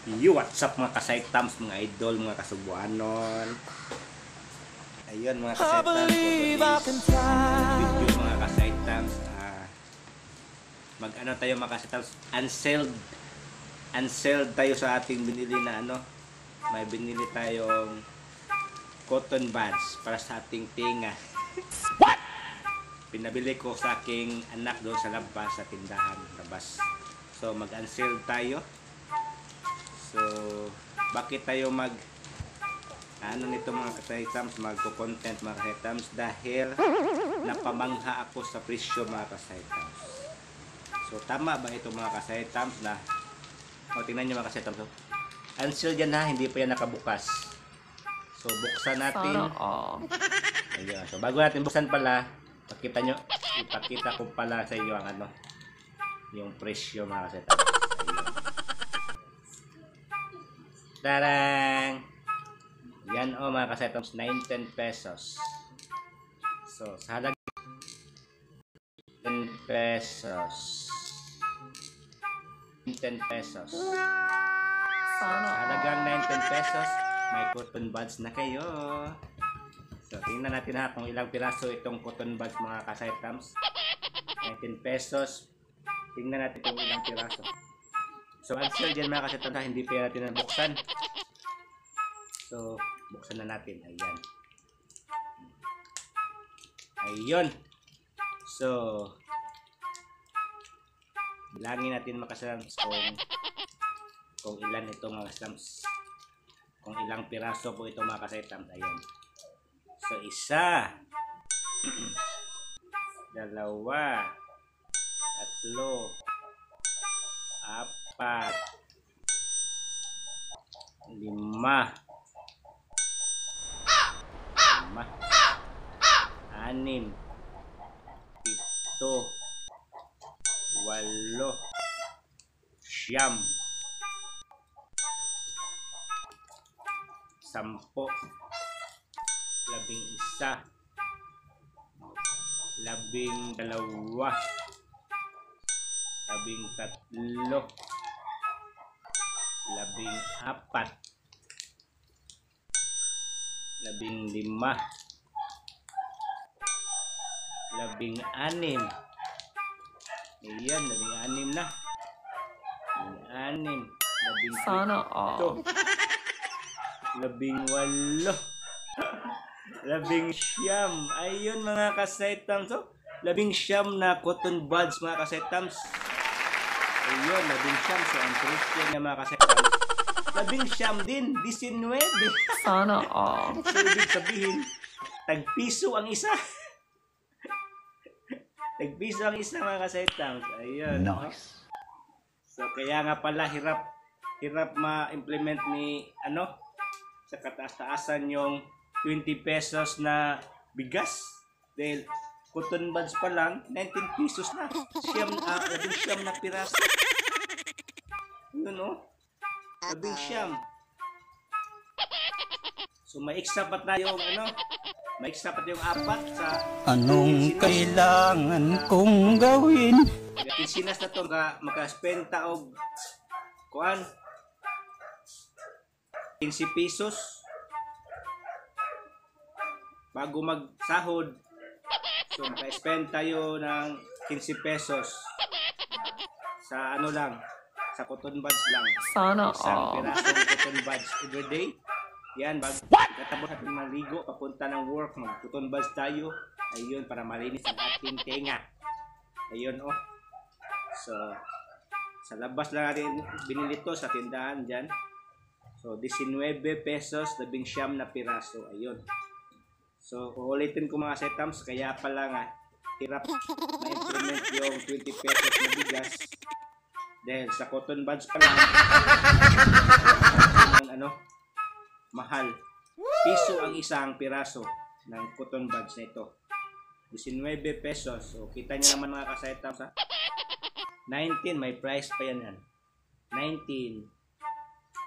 What's up mga kasaitams, mga idol, mga kasubuanon. Ayun mga kasaitams, video mga kasaitams. Mag-ano tayo mga kasaitams, unsold tayo sa ating binili na ano. May binili tayong cotton buds para sa ating tinga. What? Pinabili ko sa aking anak doon sa labas, sa tindahan labas. So mag-unsold tayo. So, bakit tayo nito mga kasaitams, magko-content mga kasaitams? Dahil napamangha ako sa presyo mga kasaitams. So, tama ba ito mga kasaitams na, tingnan nyo mga kasaitams, until yan ha, hindi pa yan nakabukas. So, buksan natin. Ayun. So, bago natin buksan pala, ipakita ko pala sa inyo ang yung presyo mga kasaitams. Tarang! Yan mga kasaitams, 19 pesos. So, sa halagang 10 pesos. 10 pesos. Sa halagang 19 pesos, may cotton buds na kayo. So, tingnan natin kung ilang piraso itong cotton buds mga kasaitams. 19 pesos. Tingnan natin kung ilang piraso. So, until dyan mga kasaitams, hindi pa natin nabuksan. So, buksan na natin. Ayan. Ayun. So, bilangin natin mga kasaitams kung ilan itong mga kasaitams. Kung ilang piraso po ito mga kasaitams. Ayan. So, isa. Dalawa. Tatlo. Apat. Lima. Anim. Pito. Walo. Siyam. Sampo. 11. 12. 13. 14. 15. 16. Ayan, 16 na. 16. 17. Sana all. 18. 19. Ayun mga kasaitams. So, 19 na cotton buds mga kasaitams. Ayun, 19. So, ang presyo niya mga kasaitams. 19 din, 19. Sana all. So, ibig sabihin, tagpiso ang isa. Tagpiso ang isa mga kasaitams. Ayun. Nice. So, kaya nga pala hirap ma-implement ni sa kataas-taasan yung 20 pesos na bigas. Dahil cotton buds pa lang, 19 pesos na. 19 na piraso. Yun siyam. So may extra pa tayong may extra pa tayong apat sa anong kailangan kong gawin? Sinas na to maka-spend ta og 15 pesos bago magsahod. So maka-spend tayo ng 15 pesos sa sa cotton buds lang. Sana Isang all. pirasong cotton buds everyday. Yan, katapos natin maligo, papunta ng work, mag-cotton buds tayo. Ayun, para malinis ang ating tenga. Ayun, So, sa labas lang natin binili to sa tindahan dyan. So, 19 pesos, 19 na piraso. Ayun. So, uulitin ko mga kasaitams, kaya pala nga, hirap ma-implement yung 20 pesos na bigas. Dahil sa cotton buds pa lang, mahal. Piso ang isang piraso ng cotton buds na ito. 19 pesos. So, kita nyo naman mga kasaitams ha. 19, may price pa yan. 19.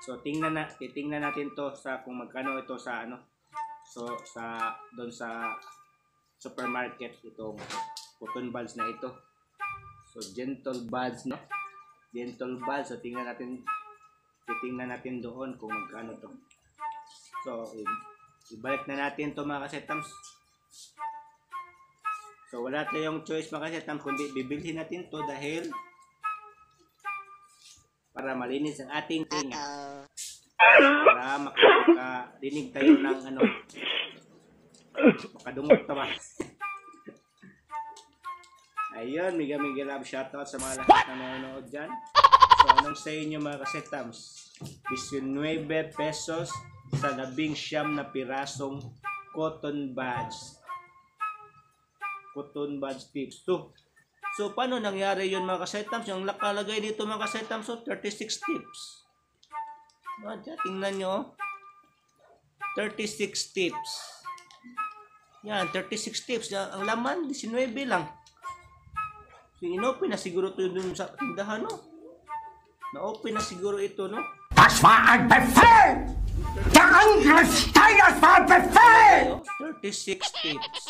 So, titingnan natin to sa kung magkano ito sa So, doon sa supermarket itong cotton buds na ito. So, gentle buds, Gentle buds. So, tingnan natin titingnan natin doon kung magkano to. So, ibalik na natin to mga kasetams. So, wala tayong choice mga kasetams, kundi bibilhin natin to dahil para malinis ang ating tinga. Para makadinig tayo ng makadungog to ba. Ayun, mega love shoutout sa mga lahat na nanonood dyan. So, anong sa inyo mga kasetams? 19 pesos sa 19 na pirasong cotton buds. Cotton buds tips 2. So, paano nangyari yun mga kasetams? Yung nakalagay dito mga kasetams, so 36 tips. Tingnan nyo. 36 tips. Yan, 36 tips. Ang laman, 19 lang. So, in-open na siguro ito dun sa tindahan, no? Na-open na siguro ito, no? Das war ein Befehl! Der Angriffsteil, das war ein Befehl! 36 tips.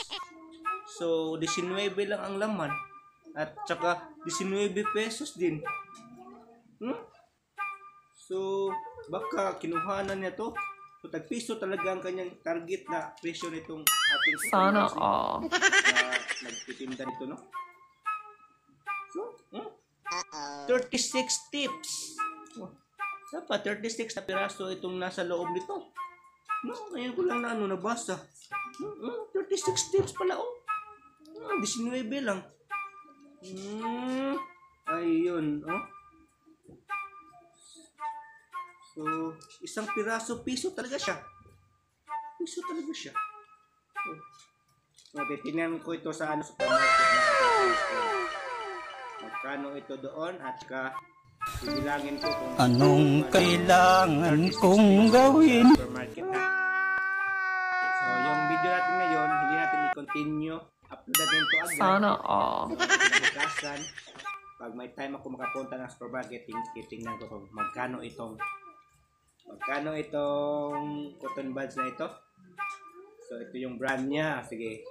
So, 19 lang ang laman. At saka, 19 pesos din. So, baka kinuhanan niya to. So, tagpiso talaga ang kanyang target na presyo nitong ating Sana all. nagtitinda nito, no? So, 36 tips. Dapat 36 na piraso itong nasa loob nito. No, ngayon ko lang na nabasa. 36 tips pala, 19 lang. Ayun, So, isang piraso, piso talaga siya. Piso talaga siya. So, titingnan ko ito sa supermarket. Magkano ito doon at bibilangin ko kung Anong kailangan kong gawin? supermarket na. So, yung video natin ngayon, hindi natin i-continue. Upload natin ito agad. Sana all. Kinabukasan, pag may time ako makapunta ng supermarket, titingnan ko kung magkano itong cotton buds na ito. So, ito yung brand niya. Sige.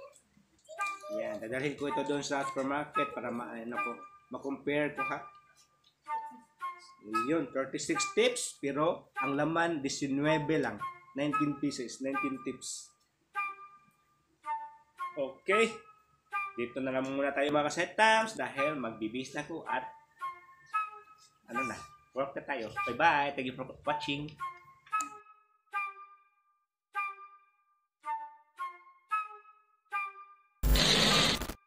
Yan, dadalhin ko ito doon sa supermarket para ma-compare ko ha. Yun, 36 tips, pero ang laman 19 lang. 19 pieces, 19 tips. Okay. Dito na lang muna tayo mga kasetams dahil magbibis na ko at work na tayo. Bye-bye. Thank you for watching.